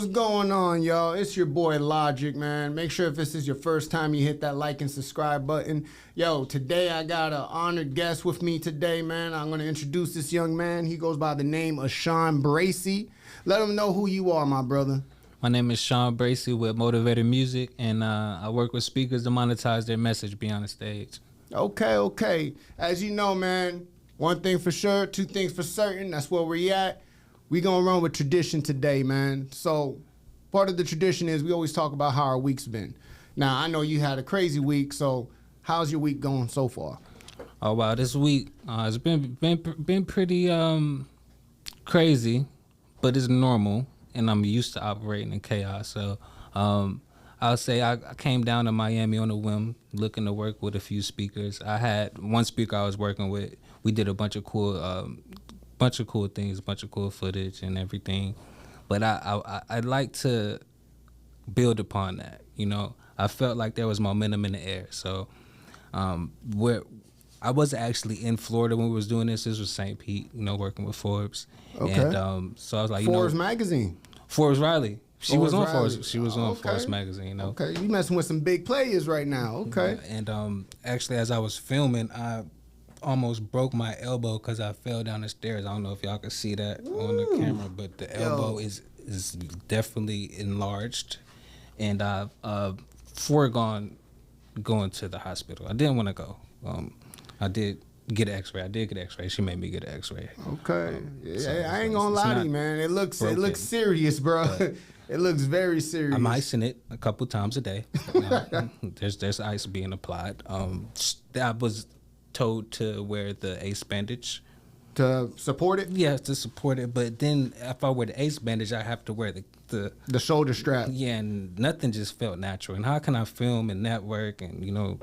What's going on, y'all? It's your boy Logic, man. Make sure if this is your first time, you hit that like and subscribe button. Yo, today I got an honored guest with me today, man. I'm going to introduce this young man. He goes by the name of Sean Bracey. Let him know who you are, my brother. My name is Sean Bracey with Motivator Music, and I work with speakers to monetize their message beyond the stage. Okay. As you know, man, one thing for sure, two things for certain. That's where we at. We gonna run with tradition today, man. So part of the tradition is we always talk about how our week's been. Now, I know you had a crazy week, so how's your week going so far? Oh wow, this week it's been pretty crazy, but it's normal, and I'm used to operating in chaos. So I'll say I came down to Miami on a whim, looking to work with a few speakers. I had one speaker I was working with. We did a bunch of cool things, a bunch of cool footage and everything. But I'd like to build upon that. You know, I felt like there was momentum in the air. So where I wasn't actually in Florida when we was doing this. This was St. Pete, you know, working with Forbes. Okay. And so I was like, Forbes magazine. Forbes Riley. She was on Riley. Forbes. She was on Forbes magazine. You know. Okay, you messing with some big players right now. Okay. And actually, as I was filming, I almost broke my elbow because I fell down the stairs. I don't know if y'all can see that on the camera, but the elbow is definitely enlarged, and I've foregone going to the hospital. I didn't want to go. I did get an X-ray. She made me get an X-ray. Okay. So I ain't gonna lie to you, man. It looks serious, bro. It looks very serious. I'm icing it a couple times a day. There's ice being applied. I was told to wear the ACE bandage. To support it? Yeah, to support it. But then if I wear the ACE bandage, I have to wear the shoulder strap. Yeah, and nothing just felt natural. And how can I film and network and, you know,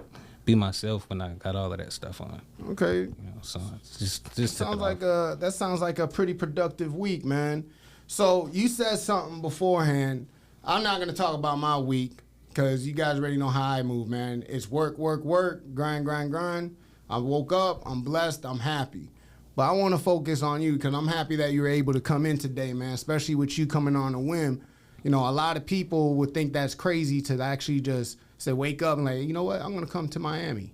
be myself when I got all of that stuff on? Okay. You know, so just that sounds like a pretty productive week, man. So you said something beforehand. I'm not gonna talk about my week because you guys already know how I move, man. It's work, grind. I woke up, I'm blessed, I'm happy. But I want to focus on you because I'm happy that you were able to come in today, man, especially with you coming on a whim. You know, a lot of people would think that's crazy to actually just say, wake up and like, you know what, I'm going to come to Miami.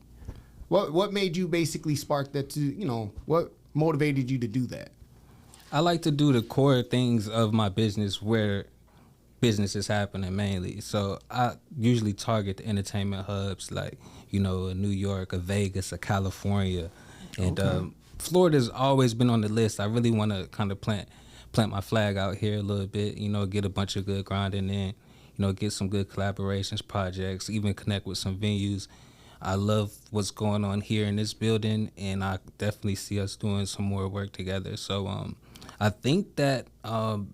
What made you basically spark that to, you know, what motivated you to do that? I like to do the core things of my business where business is happening mainly. So I usually target the entertainment hubs like, you know, a New York, a Vegas, a California. And Florida's always been on the list. I really want to kind of plant my flag out here a little bit, you know, get a bunch of good grinding in, you know, get some good collaborations, projects, even connect with some venues. I love what's going on here in this building, and I definitely see us doing some more work together. So I think that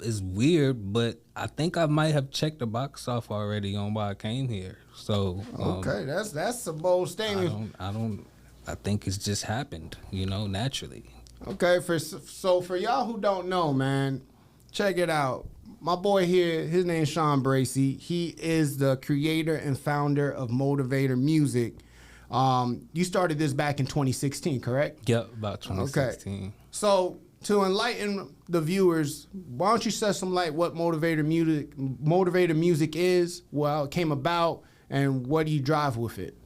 is weird, but I think I might have checked the box off already on why I came here. So okay, that's a bold statement. I think it's just happened, you know, naturally. Okay, so for y'all who don't know, man, check it out. My boy here, his name's Sean Bracey. He is the creator and founder of Motivator Music. You started this back in 2016, correct? Yep, about 2016. Okay. So to enlighten the viewers, why don't you shed some light what Motivator Music is, how it came about, and what do you drive with it?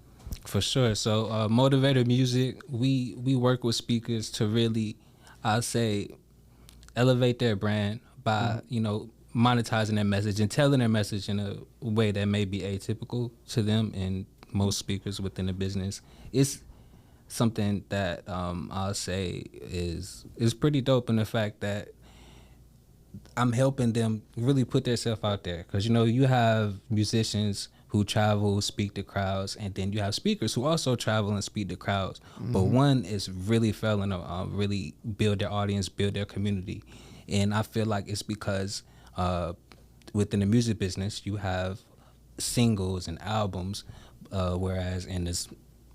For sure. So Motivator Music, we work with speakers to really, I'll say, elevate their brand by, you know, monetizing their message and telling their message in a way that may be atypical to them and most speakers within the business. It's something that I'll say is pretty dope in the fact that I'm helping them really put themselves out there. Because, you know, you have musicians who travel, speak to crowds, and then you have speakers who also travel and speak to crowds. But one is really failing to really build their audience, build their community. And I feel like it's because within the music business, you have singles and albums, whereas in this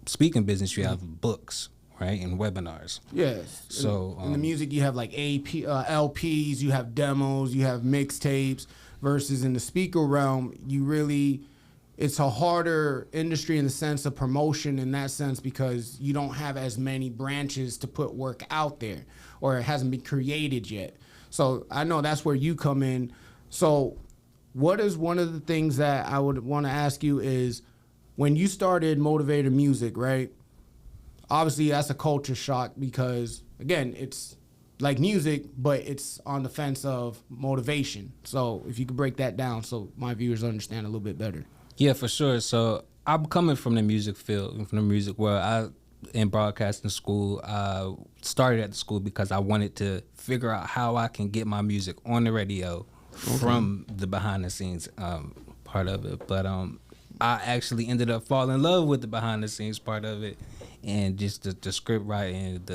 speaking business, you have books, right, and webinars. Yes. So in the music, you have like LPs, you have demos, you have mixtapes, versus in the speaker realm, it's a harder industry in the sense of promotion in that sense because you don't have as many branches to put work out there, or it hasn't been created yet. So I know that's where you come in. So what is one of the things that I would want to ask you is when you started Motivator Music, right? Obviously, that's a culture shock because, again, it's like music, but it's on the fence of motivation. So if you could break that down so my viewers understand a little bit better. Yeah, for sure. So I'm coming from the music field, from the music world. In broadcasting school, I started at the school because I wanted to figure out how I can get my music on the radio from the behind the scenes part of it. But I actually ended up falling in love with the behind the scenes part of it, and just the script writing,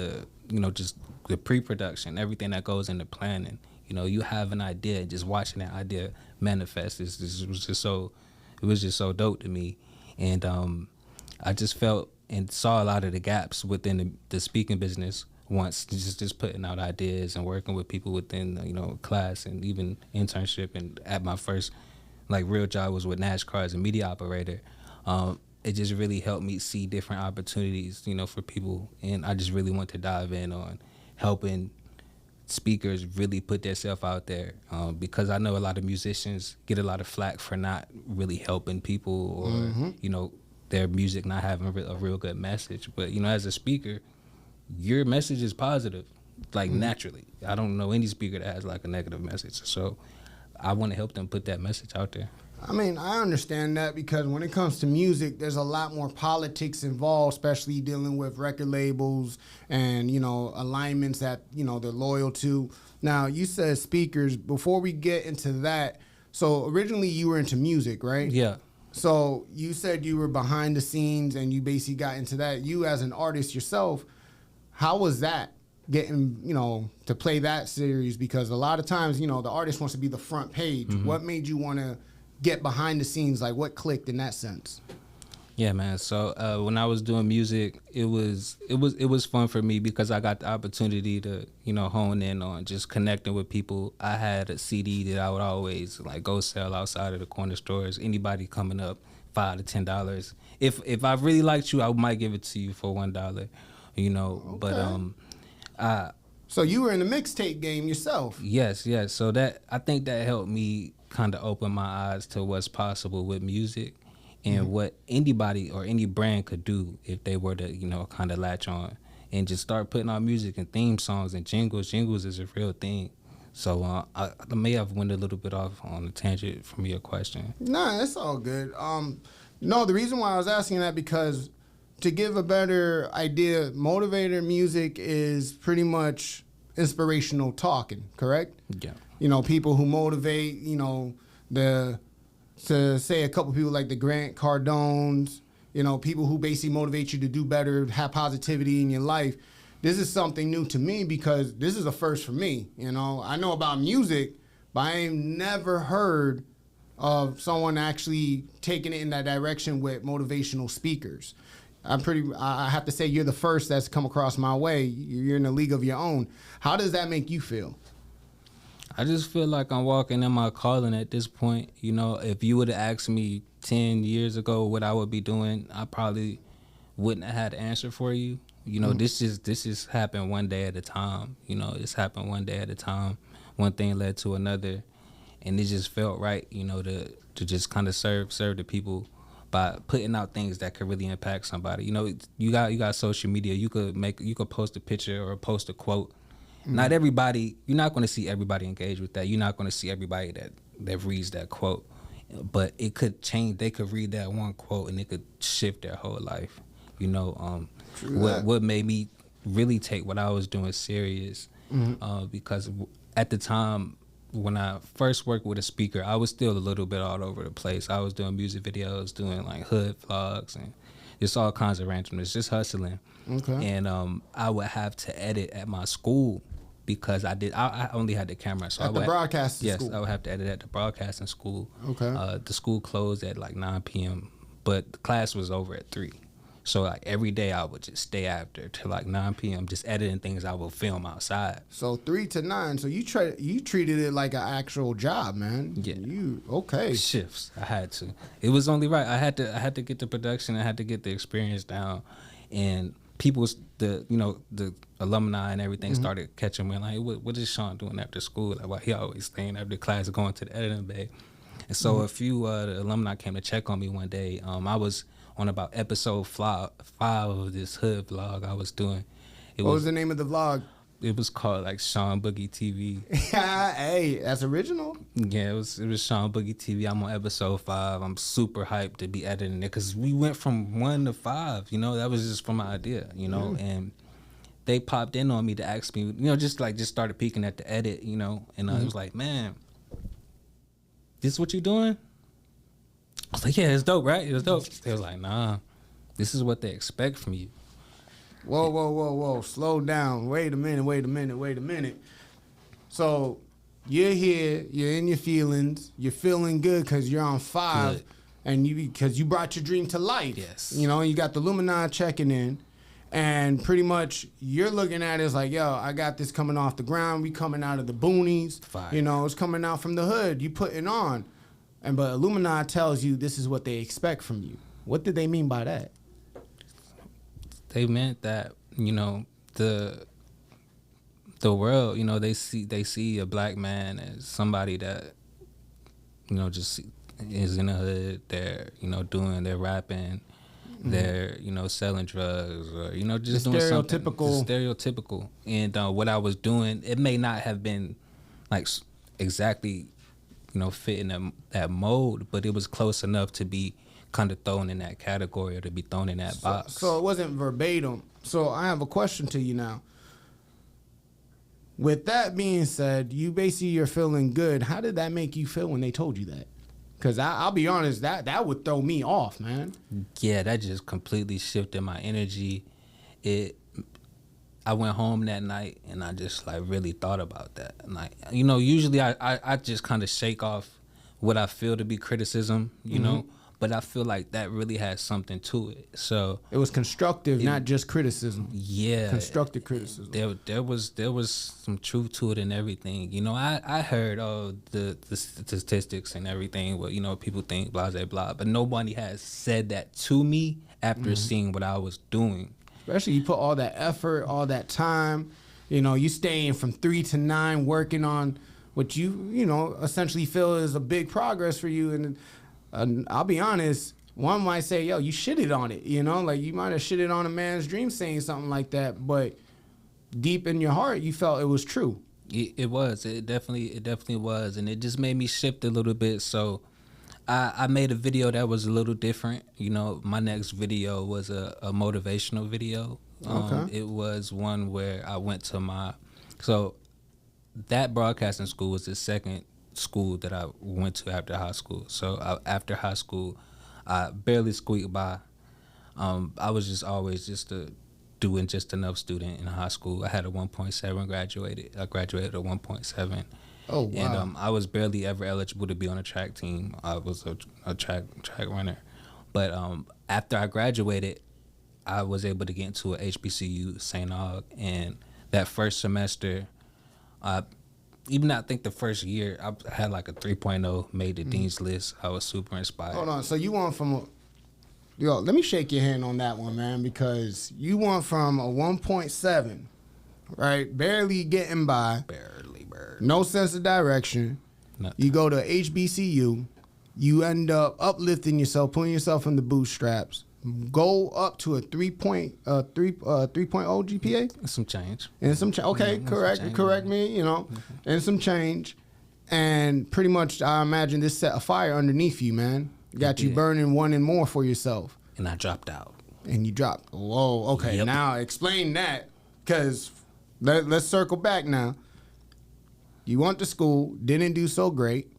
just the pre-production, everything that goes into planning. You have an idea, and just watching that idea manifest it was just so dope to me. And I just felt and saw a lot of the gaps within the speaking business once, just putting out ideas and working with people within class and even internship. And at my first real job was with NASCAR as a media operator. It just really helped me see different opportunities for people, and I just really want to dive in on helping speakers really put themselves out there, because I know a lot of musicians get a lot of flack for not really helping people, or their music not having a real good message. But as a speaker, your message is positive, naturally. I don't know any speaker that has a negative message, so I want to help them put that message out there. I mean, I understand that because when it comes to music, there's a lot more politics involved, especially dealing with record labels and, alignments that, they're loyal to. Now, you said speakers. Before we get into that, so originally you were into music, right? Yeah. So you said you were behind the scenes and you basically got into that. You as an artist yourself, how was that getting, to play that series? Because a lot of times, the artist wants to be the front page. Mm-hmm. What made you want to get behind the scenes? What clicked in that sense? Yeah, man. So when I was doing music, it was fun for me because I got the opportunity to hone in on just connecting with people. I had a CD that I would always go sell outside of the corner stores. Anybody coming up, $5 to $10. If I really liked you, I might give it to you for $1. Okay. But so you were in the mixtape game yourself. Yes. So I think that helped me kind of open my eyes to what's possible with music. And what anybody or any brand could do if they were to, kind of latch on and just start putting out music and theme songs and jingles. Jingles is a real thing. So I may have went a little bit off on a tangent from your question. Nah, that's all good. No, the reason why I was asking that because to give a better idea, Motivator Music is pretty much inspirational talking, correct? Yeah. People who motivate, to say a couple people like the Grant Cardones, people who basically motivate you to do better, have positivity in your life. This is something new to me because this is a first for me. I know about music, but I ain't never heard of someone actually taking it in that direction with motivational speakers. I have to say you're the first that's come across my way. You're in a league of your own. How does that make you feel? I just feel like I'm walking in my calling at this point. If you would have asked me 10 years ago what I would be doing, I probably wouldn't have had an answer for you. This just happened one day at a time. It's happened one day at a time. One thing led to another, and it just felt right, to just kind of serve the people by putting out things that could really impact somebody. You got social media. You could post a picture or post a quote. Not everybody, you're not going to see everybody engage with that. You're not going to see everybody that reads that quote. But it could change. They could read that one quote and it could shift their whole life. What made me really take what I was doing serious, because at the time when I first worked with a speaker, I was still a little bit all over the place. I was doing music videos, doing hood vlogs and just all kinds of randomness, just hustling. Okay. And I would have to edit at my school because I only had the camera. So at the broadcasting school? Yes, I would have to edit at the broadcasting school. Okay. The school closed at 9 p.m., but the class was over at 3. So every day I would just stay after till 9 p.m. just editing things I would film outside. So 3 to 9. So you treated it like an actual job, man. Yeah. Okay. Shifts. I had to. It was only right. I had to get the production. I had to get the experience down, and the alumni and everything started catching me what is Sean doing after school? He always staying after class going to the editing bay. And so a few the alumni came to check on me one day. I was on about episode 5 of this hood vlog I was doing. What was the name of the vlog? It was called like Sean Boogie TV. Hey, that's original. Yeah, it was Sean Boogie TV. I'm on episode 5. I'm super hyped to be editing it because we went from 1 to 5. You know, that was just from my idea. You know, and they popped in on me to ask me. You know, just started peeking at the edit. You know, and I was like, man, this is what you doing? I was like, yeah, it's dope, right? It was dope. They was like, nah, this is what they expect from you. Whoa. Slow down. Wait a minute. So you're here, you're in your feelings, you're feeling good because you're on 5, Good. and because you brought your dream to life. Yes. You know, you got the Lumini checking in, and pretty much you're looking at it as like, yo, I got this coming off the ground. We coming out of the boonies. Fire. You know, it's coming out from the hood. You putting on. But Illumini tells you this is what they expect from you. What did they mean by that? They meant that, you know, the world, you know, they see a black man as somebody that, you know, just is in the hood. They're, you know, they're rapping, they're, you know, selling drugs, or, you know, just doing something just stereotypical. And what I was doing, it may not have been like exactly, you know, fitting that mold, but it was close enough to be kind of thrown in that category or to be thrown in that box. So it wasn't verbatim. So I have a question to you now. With that being said, you're feeling good. How did that make you feel when they told you that? Because I'll be honest, that would throw me off, man. Yeah, that just completely shifted my energy. I went home that night and I just like really thought about that. And like, you know, usually I just kind of shake off what I feel to be criticism, you know, but I feel like that really has something to it. So it was constructive, not just criticism. Yeah, constructive criticism. There was some truth to it and everything. You know, I heard the statistics and everything. What, you know, people think blah blah blah, but nobody has said that to me after seeing what I was doing. Especially you put all that effort, all that time. You know, you staying from 3 to 9 working on what you know essentially feel is a big progress for you. And I'll be honest, one might say, yo, you shitted on it, you know? Like, you might have shitted on a man's dream saying something like that, but deep in your heart, you felt it was true. It was. It definitely was. And it just made me shift a little bit. So I made a video that was a little different. You know, my next video was a motivational video. Okay. It was one where I went to so that broadcasting school was the second school that I went to after high school. So after high school, I barely squeaked by. I was just always just doing just enough student in high school. I had a 1.7 graduated. I graduated a 1.7. Oh, wow. And I was barely ever eligible to be on a track team. I was a track runner. But after I graduated, I was able to get into a HBCU, St. Aug, and that first semester, even I think the first year, I had like a 3.0, made the Dean's List. I was super inspired. Hold on. So you went from let me shake your hand on that one, man, because you went from a 1.7, right? Barely getting by. Barely. No sense of direction. Nothing. You go to HBCU. You end up uplifting yourself, putting yourself in the bootstraps. Go up to a 3.0 GPA. Some change. And some change. Okay, correct me, you know. And some change. And pretty much, I imagine this set a fire underneath you, man. Got you burning, wanting more for yourself. And I dropped out. And you dropped. Whoa, okay. Yep. Now explain that, because let's circle back now. You went to school, didn't do so great.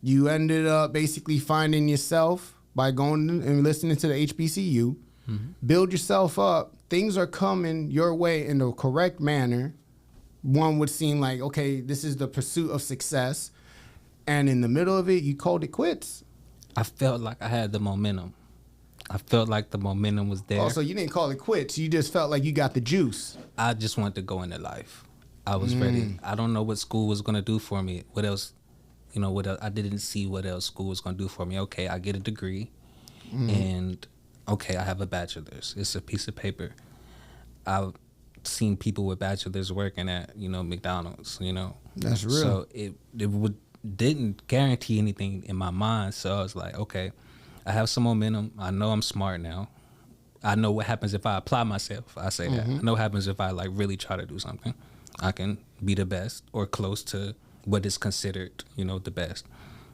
You ended up basically finding yourself by going and listening to the HBCU. Build yourself up. Things are coming your way in the correct manner. One would seem like, okay, this is the pursuit of success. And in the middle of it, you called it quits. I felt like I had the momentum. I felt like the momentum was there. Oh, so you didn't call it quits. You just felt like you got the juice. I just wanted to go into life. I was ready. I don't know what school was going to do for me. What else, you know, what else? I didn't see what else school was going to do for me. Okay, I get a degree. And, okay, I have a bachelor's. It's a piece of paper. I've seen people with bachelor's working at, you know, McDonald's, you know. That's real. So it would, didn't guarantee anything in my mind. So I was like, okay, I have some momentum. I know I'm smart now. I know what happens if I apply myself. I say that. I know what happens if I like really try to do something. I can be the best or close to what is considered, you know, the best.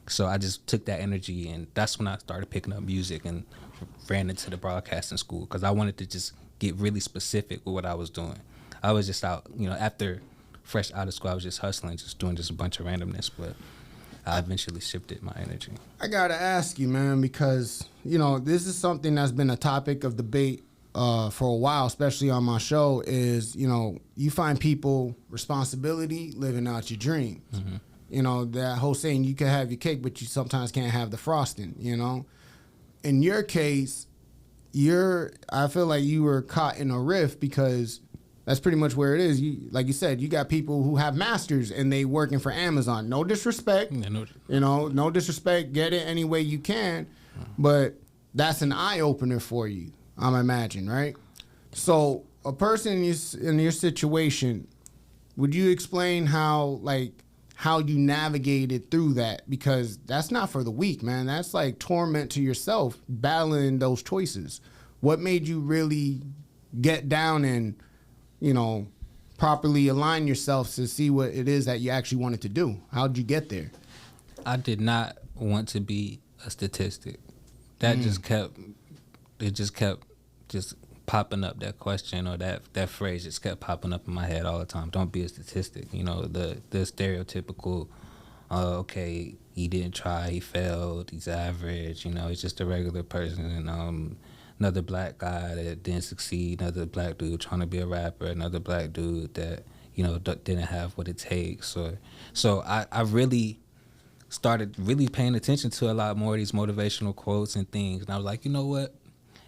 So I just took that energy, and that's when I started picking up music and ran into the broadcasting school, because I wanted to just get really specific with what I was doing. I was just out, you know, after fresh out of school, I was just hustling, just doing just a bunch of randomness, but I eventually shifted my energy. I gotta ask you, man, because you know this is something that's been a topic of debate for a while, especially on my show. Is, you know, you find people responsibility living out your dreams. Mm-hmm. You know, that whole saying, you can have your cake, but you sometimes can't have the frosting. You know, in your case, I feel like you were caught in a rift, because that's pretty much where it is. You, like you said, you got people who have masters and they working for Amazon. No disrespect, you know, no disrespect. Get it any way you can, but that's an eye opener for you, I'm imagine, right? So a person in your situation, would you explain how you navigated through that? Because that's not for the weak, man. That's like torment to yourself, battling those choices. What made you really get down and, you know, properly align yourself to see what it is that you actually wanted to do? How'd you get there? I did not want to be a statistic. That just kept popping up. That question or that phrase just kept popping up in my head all the time. Don't be a statistic. You know, the stereotypical, okay, he didn't try, he failed, he's average, you know, he's just a regular person. And another black guy that didn't succeed, another black dude trying to be a rapper, another black dude that, you know, didn't have what it takes. So I really started really paying attention to a lot more of these motivational quotes and things. And I was like, you know what?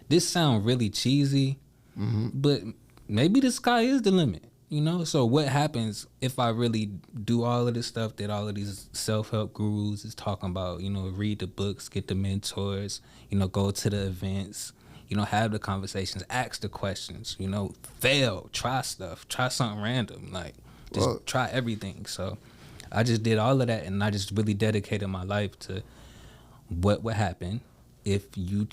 This sounds really cheesy, but maybe the sky is the limit, you know? So what happens if I really do all of this stuff that all of these self-help gurus is talking about, you know, read the books, get the mentors, you know, go to the events, you know, have the conversations, ask the questions, you know, fail, try stuff, try something random, like just try everything. So I just did all of that, and I just really dedicated my life to what would happen if you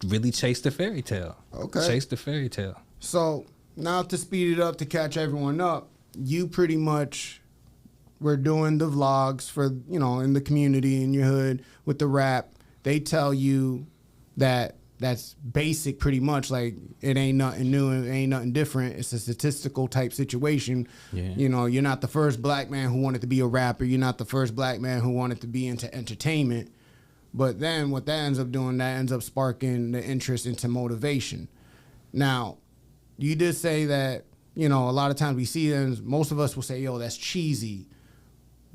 really chase the fairy tale. Okay. Chase the fairy tale. So now to speed it up, to catch everyone up, you pretty much were doing the vlogs for, you know, in the community, in your hood, with the rap. They tell you that that's basic pretty much, like it ain't nothing new, it ain't nothing different. It's a statistical type situation. Yeah. You know, you're not the first black man who wanted to be a rapper. You're not the first black man who wanted to be into entertainment. But then what that ends up doing, that ends up sparking the interest into motivation. Now, you did say that, you know, a lot of times we see them, most of us will say, yo, that's cheesy.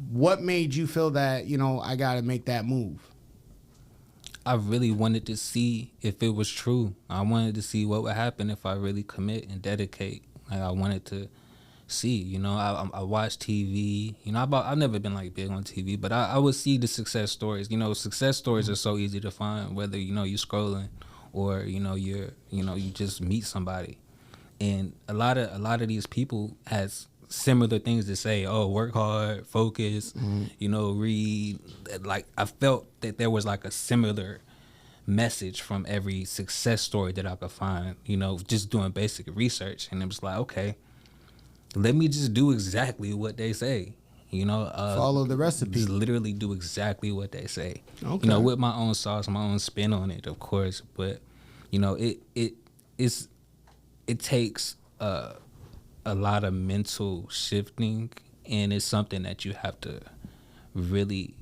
What made you feel that, you know, I got to make that move? I really wanted to see if it was true. I wanted to see what would happen if I really commit and dedicate. Like, I wanted to see, you know, I watch TV, you know, I've never been like big on TV, but I would see the success stories. You know, success stories are so easy to find, whether, you know, you're scrolling or, you know, you just meet somebody. And a lot of these people has similar things to say. Oh, work hard, focus, you know, read. Like, I felt that there was like a similar message from every success story that I could find, you know, just doing basic research. And it was like, okay, let me just do exactly what they say, you know. Follow the recipe. Just literally do exactly what they say. Okay. You know, with my own sauce, my own spin on it, of course. But, you know, it takes a lot of mental shifting, and it's something that you have to really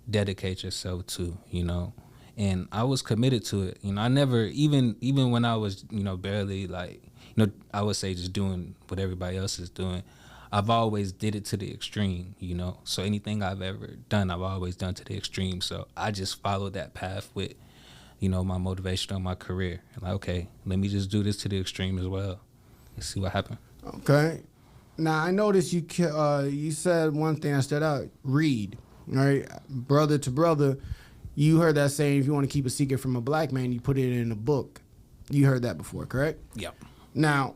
dedicate yourself to, you know. And I was committed to it. You know, I never, even when I was, you know, barely like, you know, I would say just doing what everybody else is doing, I've always did it to the extreme, you know. So anything I've ever done, I've always done to the extreme. So I just followed that path with, you know, my motivation on my career. Like, okay, let me just do this to the extreme as well and see what happens. Okay. Now, I noticed you said one thing that stood out, read, right? Brother to brother, you heard that saying, if you want to keep a secret from a black man, you put it in a book. You heard that before, correct? Yep. Now,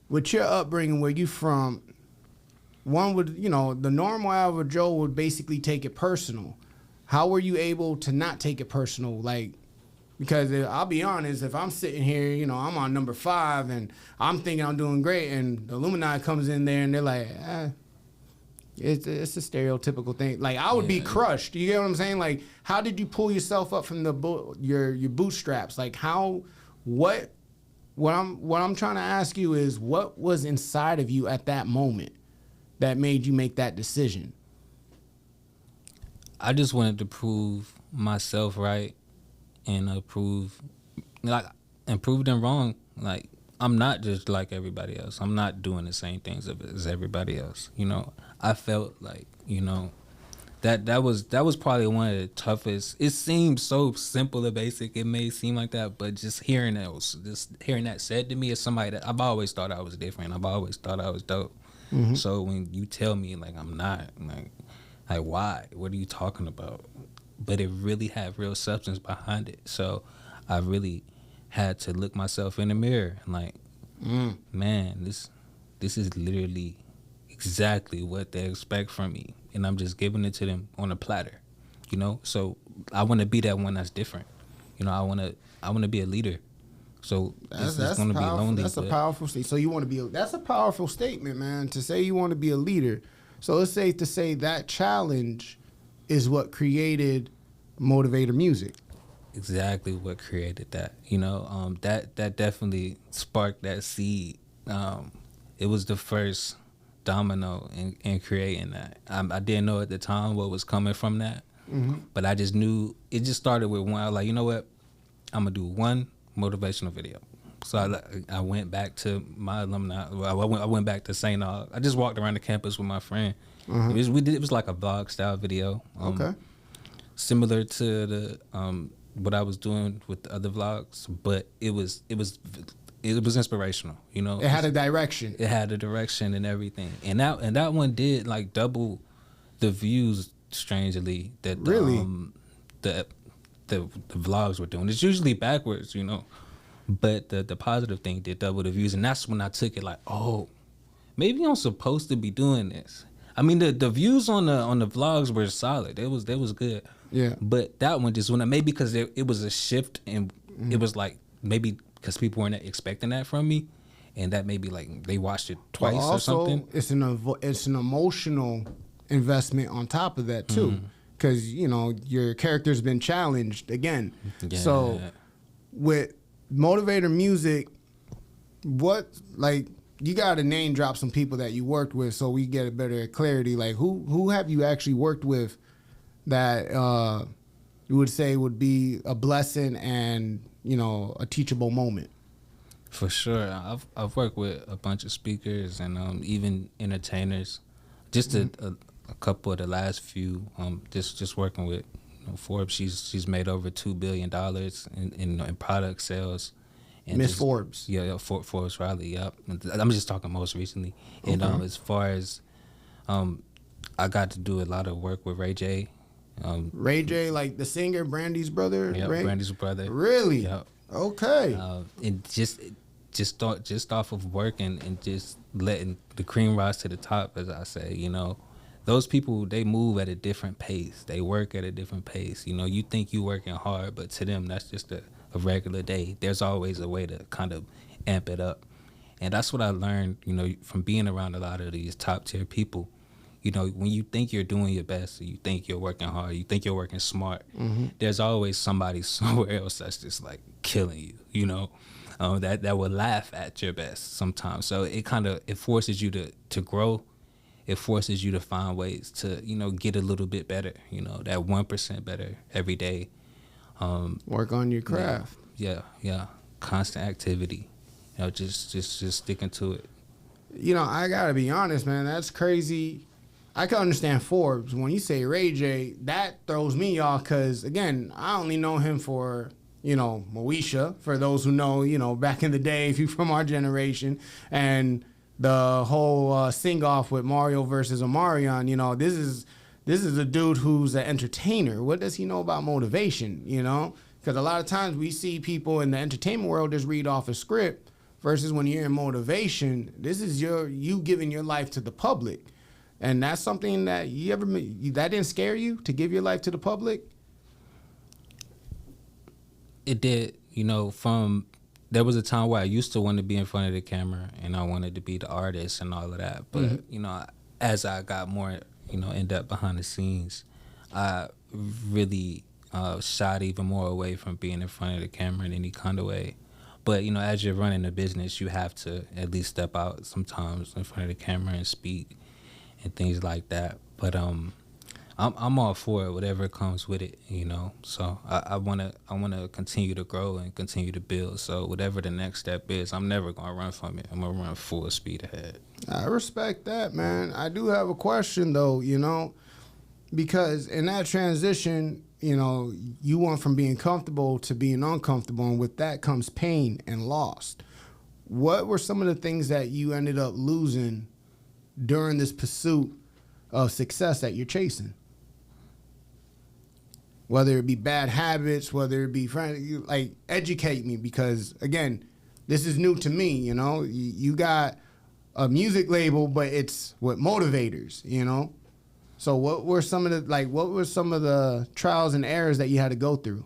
with your upbringing, where you from, one would, the normal average Joe would basically take it personal. How were you able to not take it personal? Like, because I'll be honest, if I'm sitting here, I'm on number 5 and I'm thinking I'm doing great, and the Illuminati comes in there and they're like, it's a stereotypical thing. Like, I would be crushed. You get what I'm saying? Like, how did you pull yourself up from your bootstraps? Like, what I'm trying to ask you is, what was inside of you at that moment that made you make that decision? I just wanted to prove myself right and prove them wrong. Like, I'm not just like everybody else. I'm not doing the same things as everybody else. I felt like, that was probably one of the toughest. It seemed so simple and basic. It may seem like that, but just hearing that said to me as somebody that I've always thought I was different. I've always thought I was dope. Mm-hmm. So when you tell me like I'm not, like why? What are you talking about? But it really had real substance behind it. So I really had to look myself in the mirror and like, man, this is literally exactly what they expect from me, and I'm just giving it to them on a platter, So I want to be that one that's different. I want to be a leader. So that's going to be lonely. That's a powerful statement. So you want to be. That's a powerful statement, man. To say you want to be a leader. So it's safe to say that challenge is what created Motivator Music. Exactly what created that. That definitely sparked that seed. It was the first domino in creating that. I didn't know at the time what was coming from that, but I just knew it just started with one. I was like, you know what? I'm gonna do one motivational video. So I went back to my alumni. I went back to St. Aug. I just walked around the campus with my friend. It was like a vlog style video. Okay. Similar to the what I was doing with the other vlogs, but it was inspirational. It had a direction. It had a direction and everything. And that one did like double the views. Strangely, that really the vlogs were doing. It's usually backwards, But the positive thing did double the views, and that's when I took it like, oh, maybe I'm supposed to be doing this. I mean, the views on the vlogs were solid. They was good. Yeah. But that one just went, maybe because it was a shift, and it was like maybe because people weren't expecting that from me, and that maybe like they watched it twice or something. It's an emotional investment on top of that too, because your character's been challenged again. Yeah. So with Motivator Music, what, like, you got to name drop some people that you worked with so we get a better clarity. Like, who have you actually worked with that you would say would be a blessing and a teachable moment? For sure, I've worked with a bunch of speakers and even entertainers. Just a couple of the last few. Just working with Forbes. She's made over $2 billion in product sales. Miss Forbes. Yeah, Forbes Riley. Yep. I'm just talking most recently. Okay. And as far as I got to do a lot of work with Ray J. Ray J, like the singer, Brandy's brother. Yeah, Brandy's brother. Really? Yep. Okay. And just off of work and just letting the cream rise to the top, as I say, those people, they move at a different pace. They work at a different pace. You think you working hard, but to them, that's just a regular day. There's always a way to kind of amp it up. And that's what I learned, from being around a lot of these top tier people. When you think you're doing your best, you think you're working hard, you think you're working smart, there's always somebody somewhere else that's just like killing you, that will laugh at your best sometimes. So it forces you to grow. It forces you to find ways to, get a little bit better, that 1% better every day. Work on your craft. Yeah. Constant activity, just sticking to it. I gotta be honest, man, that's crazy. I can understand Forbes. When you say Ray J, that throws me off because, again, I only know him for, Moesha, for those who know, back in the day, if you're from our generation, and the whole sing-off with Mario versus Omarion. This is a dude who's an entertainer. What does he know about motivation, Because a lot of times we see people in the entertainment world just read off a script versus when you're in motivation, this is you giving your life to the public. And that's something that that didn't scare you to give your life to the public? It did, there was a time where I used to want to be in front of the camera and I wanted to be the artist and all of that. But, as I got more, in depth behind the scenes, I really shied even more away from being in front of the camera in any kind of way. But, as you're running a business, you have to at least step out sometimes in front of the camera and speak and things like that. But I'm all for it, whatever comes with it, So I wanna continue to grow and continue to build. So whatever the next step is, I'm never gonna run from it. I'm gonna run full speed ahead. I respect that, man. I do have a question though, because in that transition, you went from being comfortable to being uncomfortable, and with that comes pain and loss. What were some of the things that you ended up losing during this pursuit of success that you're chasing? Whether it be bad habits, whether it be friends, like educate me, because again, this is new to me. You got a music label, but it's with motivators. So what were some of the trials and errors that you had to go through?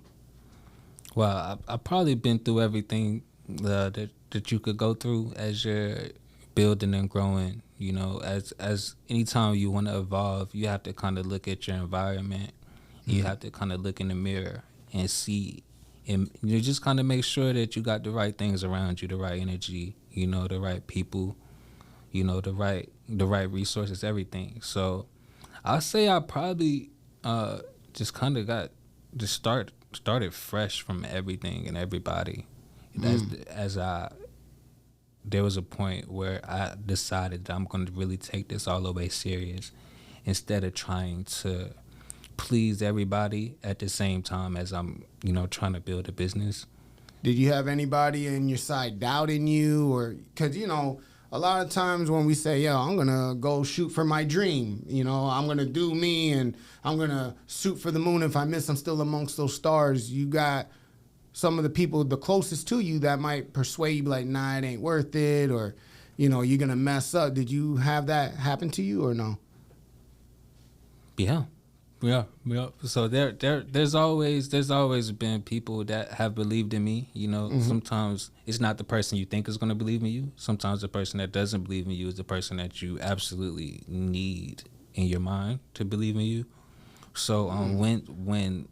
Well, I've probably been through everything that you could go through as you're building and growing. As anytime you want to evolve, you have to kind of look at your environment. You have to kind of look in the mirror and see, and you just kind of make sure that you got the right things around you, the right energy, the right people, the right resources, everything. So I'll say I probably just kind of started fresh from everything and everybody. There was a point where I decided that I'm going to really take this all the way serious, instead of trying to please everybody at the same time as I'm, trying to build a business. Did you have anybody in your side doubting you? Or because, a lot of times when we say, I'm going to go shoot for my dream, I'm going to do me and I'm going to shoot for the moon. If I miss, I'm still amongst those stars. You got some of the people the closest to you that might persuade you, like, nah, it ain't worth it, or, you're going to mess up. Did you have that happen to you or no? Yeah. So there's always been people that have believed in me. Sometimes it's not the person you think is going to believe in you. Sometimes the person that doesn't believe in you is the person that you absolutely need in your mind to believe in you. So when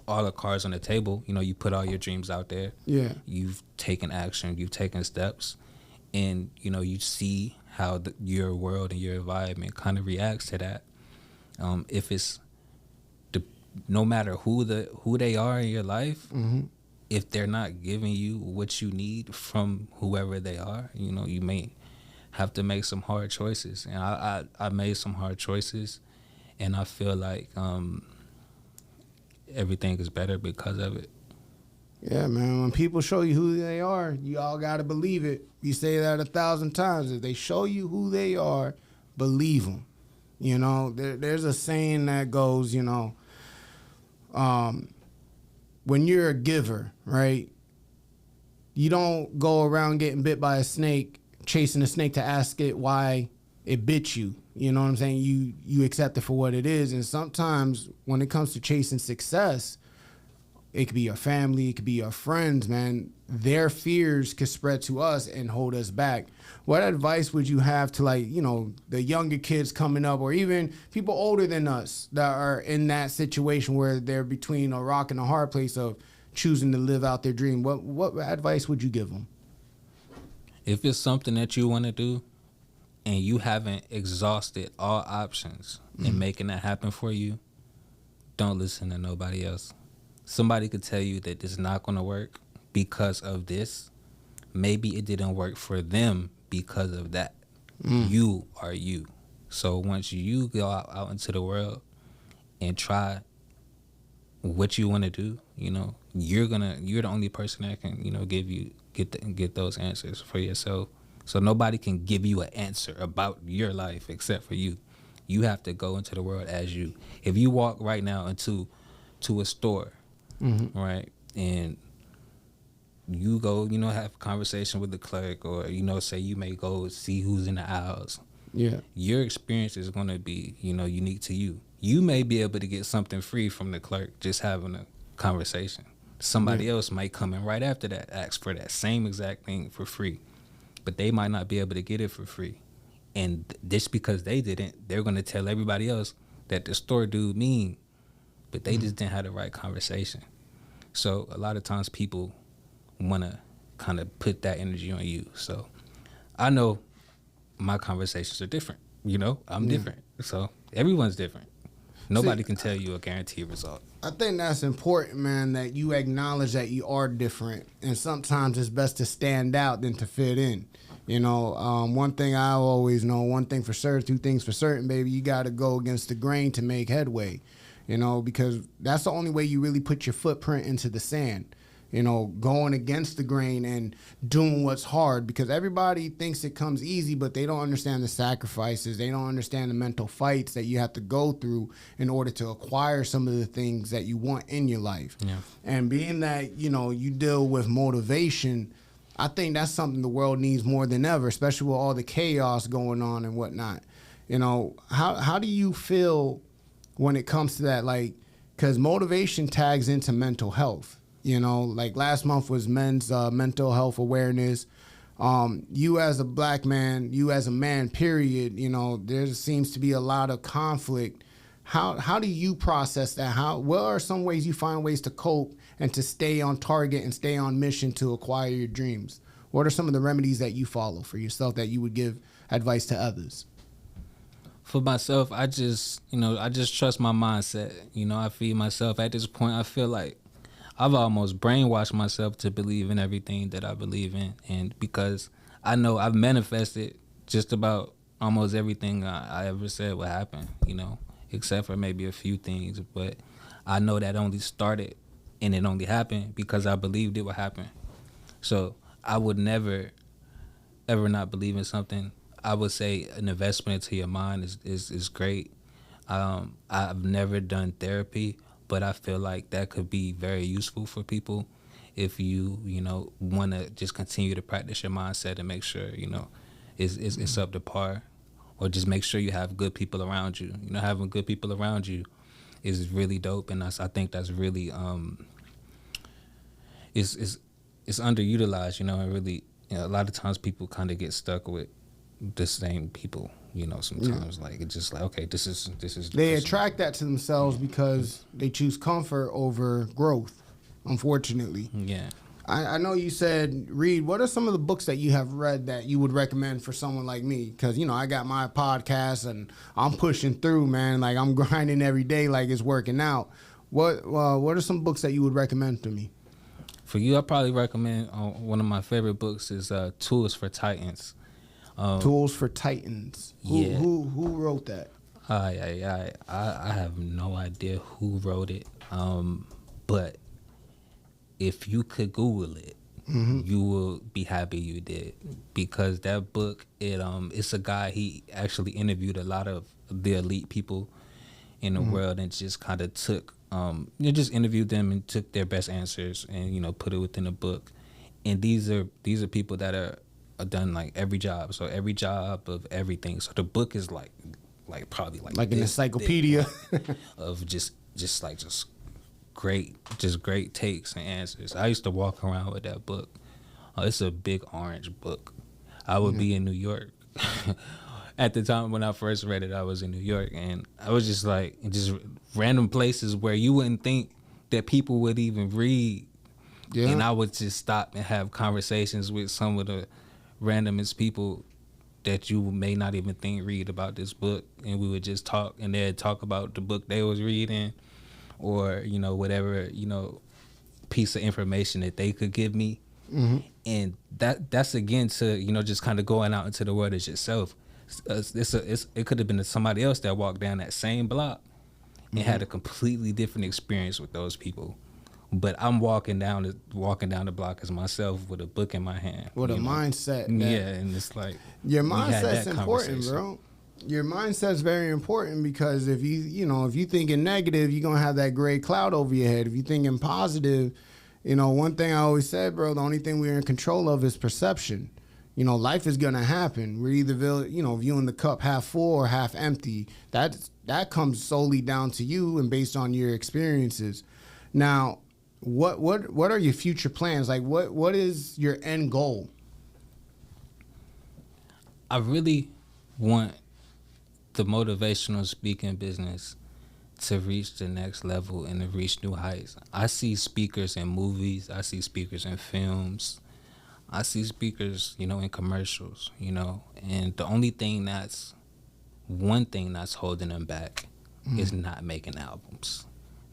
all the cards on the table, you put all your dreams out there. Yeah. You've taken action. You've taken steps, and you see how your world and your environment kind of reacts to that. If it's no matter who they are in your life, if they're not giving you what you need from whoever they are, you may have to make some hard choices. And I made some hard choices, and I feel like everything is better because of it. Yeah, man. When people show you who they are, you all got to believe it. You say that 1,000 times. If they show you who they are, believe them. There's a saying that goes, when you're a giver, right, you don't go around getting bit by a snake, chasing a snake to ask it why it bit you. You know what I'm saying? You accept it for what it is. And sometimes when it comes to chasing success, it could be your family, it could be your friends, man. Their fears could spread to us and hold us back. What advice would you have to, the younger kids coming up, or even people older than us that are in that situation where they're between a rock and a hard place of choosing to live out their dream? What advice would you give them? If it's something that you want to do and you haven't exhausted all options in making that happen for you, don't listen to nobody else. Somebody could tell you that this is not going to work because of this. Maybe it didn't work for them because of that. You are you. So once you go out into the world and try what you want to do, you're the only person that can, get those answers for yourself. So nobody can give you an answer about your life except for you. You have to go into the world as you. If you walk right now into a store, right, and you go, have a conversation with the clerk, or, say you may go see who's in the aisles. Yeah. Your experience is going to be, you know, unique to you. You may be able to get something free from the clerk just having a conversation. Somebody else might come in right after that, ask for that same exact thing for free, but they might not be able to get it for free. And just because they didn't, they're going to tell everybody else that the store dude mean, but they just didn't have the right conversation. So a lot of times people want to kind of put that energy on you. So I know my conversations are different. You know, I'm different. So everyone's different. Nobody can tell you a guaranteed result. I think that's important, man, that you acknowledge that you are different. And sometimes it's best to stand out than to fit in. You know, one thing I always know, one thing for certain, two things for certain, baby, you got to go against the grain to make headway, you know, because that's the only way you really put your footprint into the sand. You know, going against the grain and doing what's hard, because everybody thinks it comes easy, but they don't understand the sacrifices. They don't understand the mental fights that you have to go through in order to acquire some of the things that you want in your life. Yeah. And being that, you know, you deal with motivation, I think that's something the world needs more than ever, especially with all the chaos going on and whatnot. You know, how do you feel when it comes to that? Like, because motivation tags into mental health. You know, like last month was men's mental health awareness. You as a black man, you as a man, period, you know, there seems to be a lot of conflict. How do you process that? What are some ways you find ways to cope and to stay on target and stay on mission to acquire your dreams? What are some of the remedies that you follow for yourself that you would give advice to others? For myself, I just trust my mindset. You know, I feed myself. At this point, I feel like I've almost brainwashed myself to believe in everything that I believe in. And because I know I've manifested just about almost everything I ever said would happen, you know, except for maybe a few things. But I know that only started and it only happened because I believed it would happen. So I would never, ever not believe in something. I would say an investment into your mind is great. I've never done therapy, but I feel like that could be very useful for people if you know, want to just continue to practice your mindset and make sure, you know, it's up to par, or just make sure you have good people around you. You know, having good people around you is really dope, and I think that's really is underutilized. You know, and really, you know, a lot of times people kind of get stuck with the same people. You know, sometimes like it's just like, okay, this is. They attract that to themselves because they choose comfort over growth. Unfortunately, yeah. I know you said read. What are some of the books that you have read that you would recommend for someone like me? Because, you know, I got my podcast and I'm pushing through, man. Like, I'm grinding every day like it's working out. What are some books that you would recommend to me? For you, I probably recommend one of my favorite books is Tools for Titans. Tools for Titans. Who wrote that? I have no idea who wrote it, but if you could Google it, you will be happy you did, because that book, it's a guy, he actually interviewed a lot of the elite people in the world and just kind of took, just interviewed them and took their best answers and, you know, put it within a book. And these are people that are done like every job, so every job of everything. So the book is like probably like an encyclopedia of just great takes and answers. I used to walk around with that book. It's a big orange book. I would be in New York. At the time when I first read it, I was in New York, and I was just like, just random places where you wouldn't think that people would even read. Yeah. And I would just stop and have conversations with some of the randomest people that you may not even think read about this book, and we would just talk, and they'd talk about the book they was reading, or, you know, whatever, you know, piece of information that they could give me. And that's again to, you know, just kind of going out into the world as yourself. It could have been somebody else that walked down that same block and had a completely different experience with those people. But I'm walking down the block as myself with a book in my hand. With a mindset. Yeah, and it's like, your mindset's important, bro. Your mindset's very important, because if you thinking negative, you're gonna have that gray cloud over your head. If you thinking positive, you know, one thing I always said, bro, the only thing we're in control of is perception. life is gonna happen. We're either viewing the cup half full or half empty. That comes solely down to you and based on your experiences. Now, what are your future plans? Like, what is your end goal? I really want the motivational speaking business to reach the next level and to reach new heights. I see speakers in movies. I see speakers in films. I see speakers, in commercials, and the only thing one thing that's holding them back is not making albums,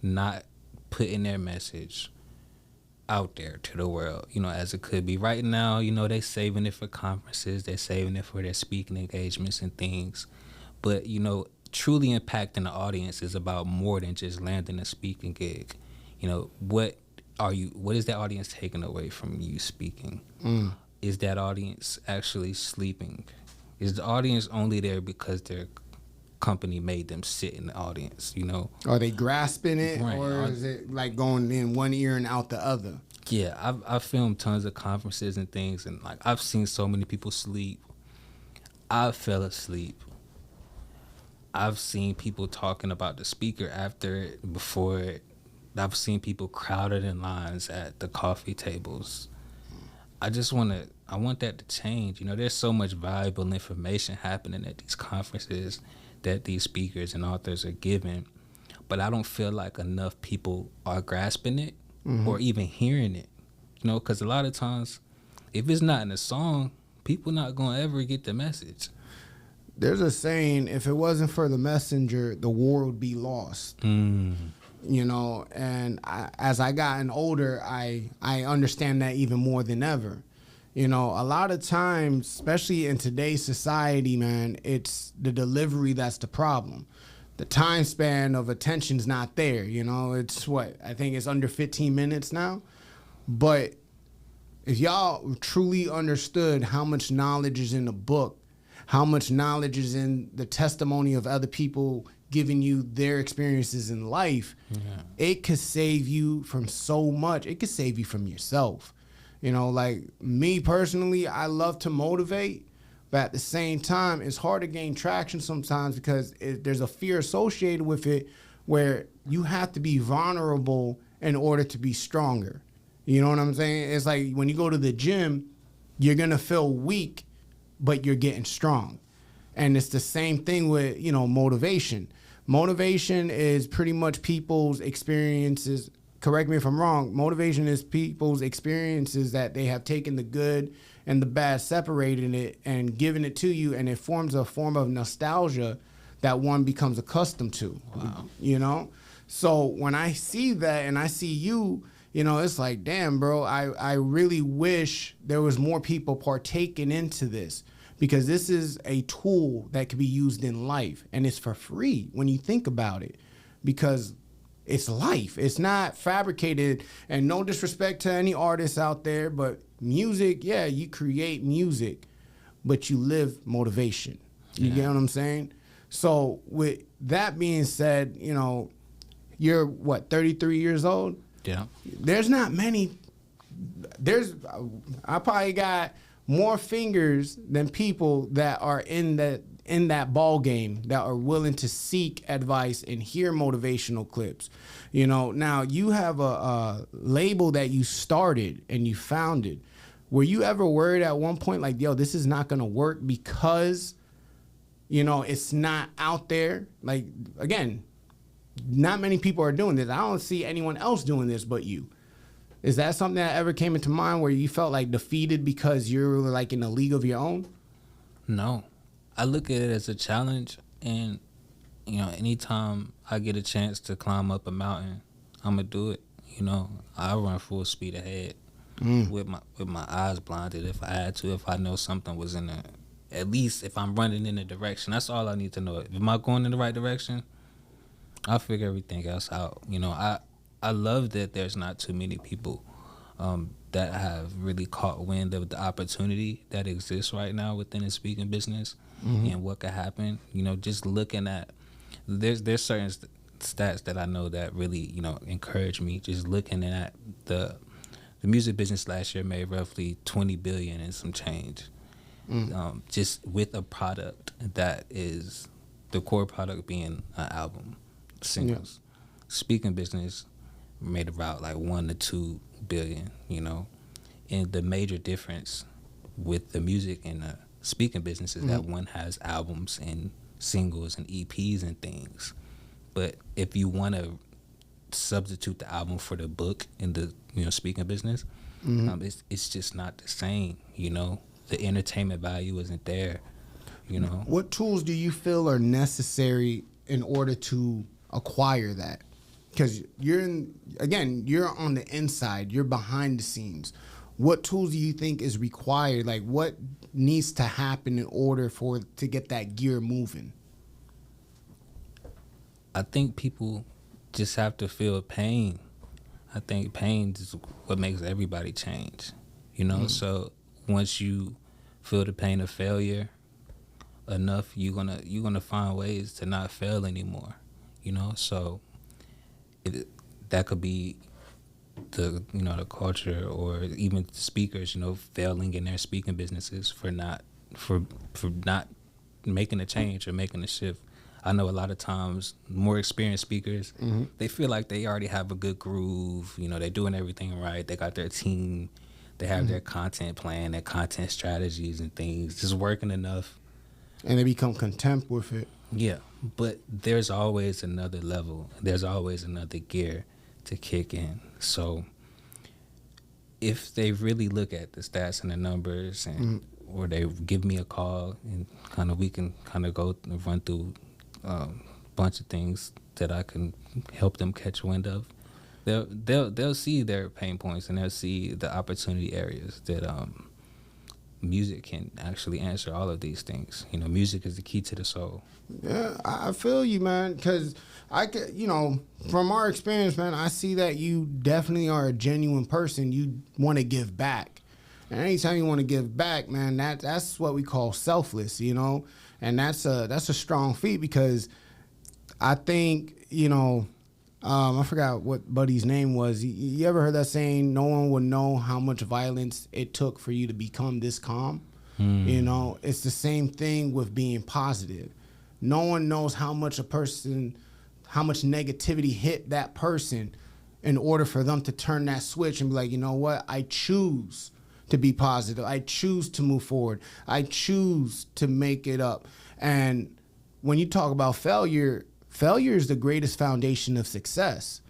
not putting their message out there to the world, as it could be. Right now, they saving it for conferences, they're saving it for their speaking engagements and things. But, truly impacting the audience is about more than just landing a speaking gig. What is that audience taking away from you speaking? Is that audience actually sleeping? Is the audience only there because their company made them sit in the audience, Are they grasping it, right, or is it like going in one ear and out the other? Yeah, I've filmed tons of conferences and things, and like I've seen so many people sleep. I fell asleep. I've seen people talking about the speaker after it, before it. I've seen people crowded in lines at the coffee tables. I want that to change. There's so much valuable information happening at these conferences that these speakers and authors are giving, but I don't feel like enough people are grasping it or even hearing it. Because a lot of times, if it's not in a song, people not gonna ever get the message. There's a saying: if it wasn't for the messenger, the war would be lost. And as I gotten older, I understand that even more than ever. A lot of times, especially in today's society, man, it's the delivery that's the problem. The time span of attention's not there. It's I think it's under 15 minutes now. But if y'all truly understood how much knowledge is in the book, how much knowledge is in the testimony of other people giving you their experiences in life, it could save you from so much. It could save you from yourself. Like me personally, I love to motivate, but at the same time, it's hard to gain traction sometimes because there's a fear associated with it where you have to be vulnerable in order to be stronger. You know what I'm saying? It's like when you go to the gym, you're going to feel weak, but you're getting strong. And it's the same thing with, motivation. Motivation is pretty much people's experiences. Correct me if I'm wrong. Motivation is people's experiences that they have taken the good and the bad, separating it and given it to you, and it forms a form of nostalgia that one becomes accustomed to. Wow. So when I see that and I see you, it's like, damn, bro, I really wish there was more people partaking into this, because this is a tool that can be used in life, and it's for free when you think about it, because it's life. It's not fabricated. And no disrespect to any artists out there, but music, yeah, you create music, but you live motivation. You get what I'm saying? So with that being said, you're 33 years old? Yeah. There's not many. I probably got more fingers than people that are in that ball game, that are willing to seek advice and hear motivational clips. Now you have a label that you started and you founded. Were you ever worried at one point like, yo, this is not gonna work because it's not out there? Like, again, not many people are doing this. I don't see anyone else doing this but you. Is that something that ever came into mind where you felt like defeated because you're like in a league of your own? No. I look at it as a challenge, and anytime I get a chance to climb up a mountain, I'm gonna do it. I run full speed ahead with my eyes blinded if I had to. If I know something was at least if I'm running in a direction, that's all I need to know. Am I going in the right direction? I'll figure everything else out. I love that there's not too many people that have really caught wind of the opportunity that exists right now within the speaking business and what could happen. Just looking at there's certain stats that I know that really encourage me. Just looking at the music business last year made roughly $20 billion and some change. just with a product that is the core product being an album, singles. Speaking business made about like 1 to 2 billion, you know, and the major difference with the music and the speaking business is that one has albums and singles and EPs and things, but if you want to substitute the album for the book in the speaking business, it's just not the same. You know, the entertainment value isn't there. You know, What tools do you feel are necessary in order to acquire that? Because you're on the inside, you're behind the scenes. What tools do you think is required? Like, what needs to happen in order to get that gear moving? I think people just have to feel pain. I think pain is what makes everybody change. You know, so once you feel the pain of failure enough, you're gonna find ways to not fail anymore. You know, so that could be the culture, or even speakers, failing in their speaking businesses for not making a change or making a shift. I know a lot of times more experienced speakers, they feel like they already have a good groove. You know, they're doing everything right. They got their team. They have their content plan, their content strategies and things just working enough. And they become content with it. Yeah, but there's always another level. There's always another gear to kick in. So if they really look at the stats and the numbers, and or they give me a call and we can go and run through a bunch of things that I can help them catch wind of, they'll see their pain points, and they'll see the opportunity areas that music can actually answer all of these things. You know, music is the key to the soul. Yeah, I feel you, man, because I could, from our experience, man, I see that you definitely are a genuine person. You want to give back. And anytime you want to give back, man, that's what we call selfless, and that's a strong feat, because I think, I forgot what Buddy's name was. You ever heard that saying, no one would know how much violence it took for you to become this calm? It's the same thing with being positive. No one knows how much negativity hit that person in order for them to turn that switch and be like, you know what? I choose to be positive. I choose to move forward. I choose to make it up. And when you talk about failure is the greatest foundation of success.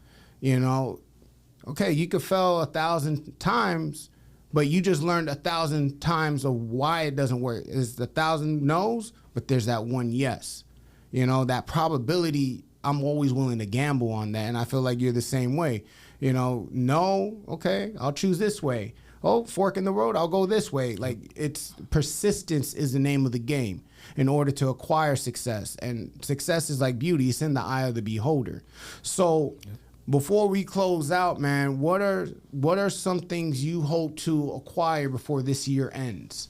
Okay, you could fail 1,000 times, but you just learned 1,000 times of why it doesn't work. It's 1,000 no's, but there's that one yes. That probability, I'm always willing to gamble on that, and I feel like you're the same way. No, okay, I'll choose this way. Oh, fork in the road, I'll go this way. Like, it's persistence is the name of the game in order to acquire success. And success is like beauty. It's in the eye of the beholder. So before we close out, man, what are some things you hope to acquire before this year ends?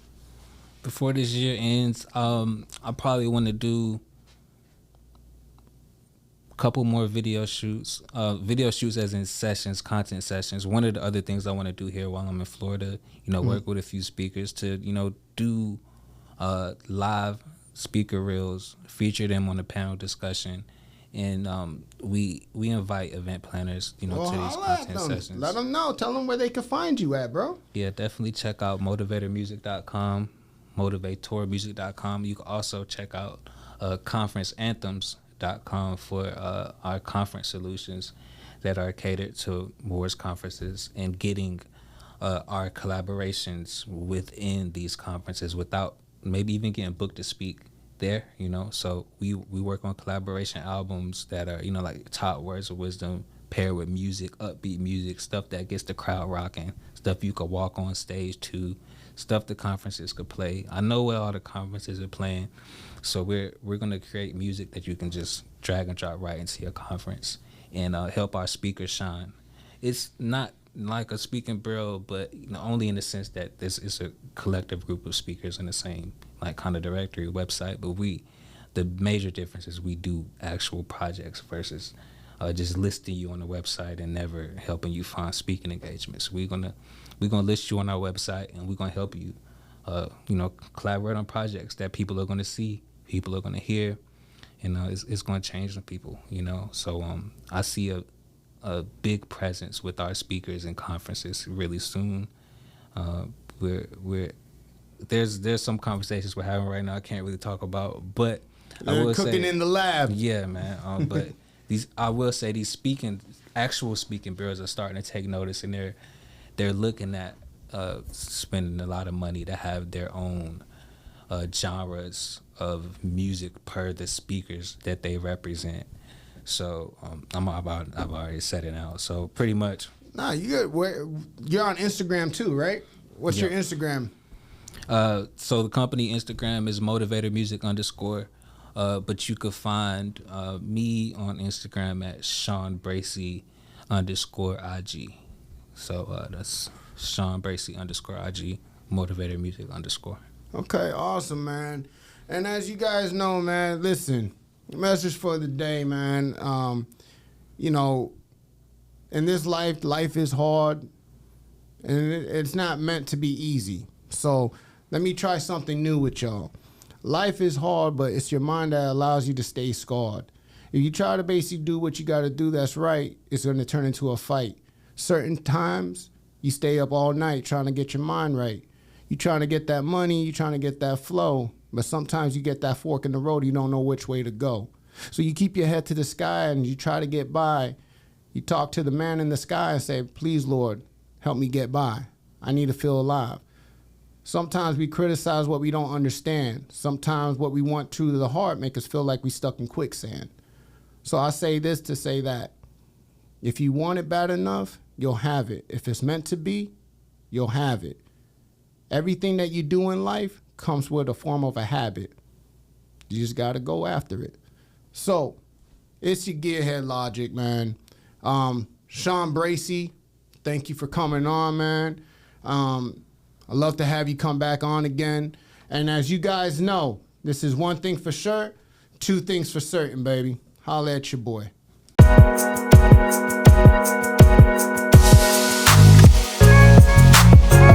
Before this year ends, I probably want to do a couple more video shoots as in sessions, content sessions. One of the other things I want to do here while I'm in Florida, work with a few speakers to, do live speaker reels, feature them on a panel discussion, and we invite event planners, to these content sessions. Let them know. Tell them where they can find you at, bro. Yeah, definitely check out motivatormusic.com, motivatormusic.com. You can also check out conferenceanthems.com for our conference solutions that are catered towards conferences and getting our collaborations within these conferences without maybe even getting booked to speak there, So we work on collaboration albums that are, like top words of wisdom paired with music, upbeat music, stuff that gets the crowd rocking, stuff you could walk on stage to, stuff the conferences could play. I know where all the conferences are playing, so we're gonna create music that you can just drag and drop right into your conference and help our speakers shine. It's not like a speaking bureau, but only in the sense that this is a collective group of speakers in the same kind of directory website. But the major difference is we do actual projects versus just listing you on the website and never helping you find speaking engagements. We're gonna list you on our website, and we're gonna help you you know, collaborate on projects that people are going to see, people are going to hear, and it's going to change the people, you know. So I see a big presence with our speakers and conferences really soon. There's some conversations we're having right now I can't really talk about, but I They're will cooking say, in the lab. yeah, man. But I will say these actual speaking bureaus are starting to take notice, and they're looking at spending a lot of money to have their own genres of music per the speakers that they represent. So I've already set it out. So pretty much. Nah, you're on Instagram too, right? What's your Instagram? So the company Instagram is Motivator Music _. But you could find me on Instagram at Sean Bracey _IG. So that's Sean Bracey _IG, Motivator Music _. Okay, awesome, man. And as you guys know, man, listen, message for the day, man. You know, in this life is hard, and it's not meant to be easy. So let me try something new with y'all. Life is hard, but it's your mind that allows you to stay scarred. If you try to basically do what you got to do that's right, it's going to turn into a fight. Certain times, you stay up all night trying to get your mind right. You're trying to get that money, you're trying to get that flow, but sometimes you get that fork in the road, you don't know which way to go. So you keep your head to the sky and you try to get by. You talk to the man in the sky and say, please, Lord, help me get by. I need to feel alive. Sometimes we criticize what we don't understand. Sometimes what we want true to the heart make us feel like we're stuck in quicksand. So I say this to say that if you want it bad enough, you'll have it. If it's meant to be, you'll have it. Everything that you do in life comes with a form of a habit. You just got to go after it. So it's your Gearhead Logic, man. Sean Bracey, thank you for coming on, man. I'd love to have you come back on again. And as you guys know, this is one thing for sure, two things for certain, baby. Holla at your boy.